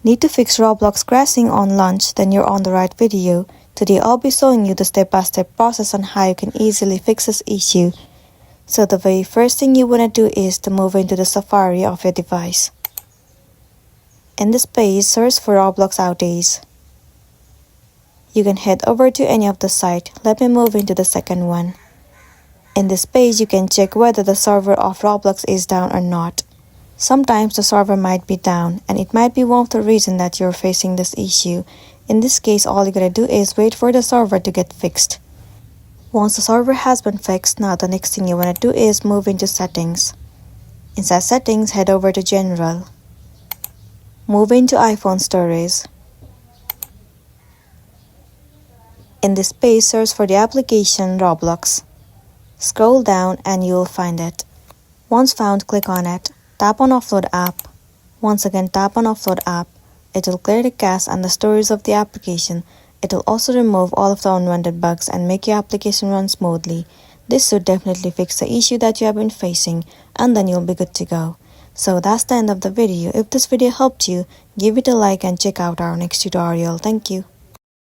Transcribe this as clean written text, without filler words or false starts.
Need to fix Roblox crashing on launch? Then you're on the right video. Today I'll be showing you the step-by-step process on how you can easily fix this issue. So the very first thing you want to do is to move into the Safari of your device. In this page, search for Roblox outage. You can head over to any of the site. Let me move into the second one. In this page, you can check whether the server of Roblox is down or not. Sometimes the server might be down, and it might be one of the reasons that you're facing this issue. In this case, all you gotta do is wait for the server to get fixed. Once the server has been fixed, now the next thing you wanna do is move into settings. Inside settings, head over to general. Move into iPhone storage. In this page, search for the application Roblox. Scroll down and you'll find it. Once found, click on it. Tap on Offload App. Once again, tap on Offload App. It will clear the cache and the storage of the application. It will also remove all of the unwanted bugs and make your application run smoothly. This should definitely fix the issue that you have been facing, and then you'll be good to go. So that's the end of the video. If this video helped you, give it a like and check out our next tutorial. Thank you.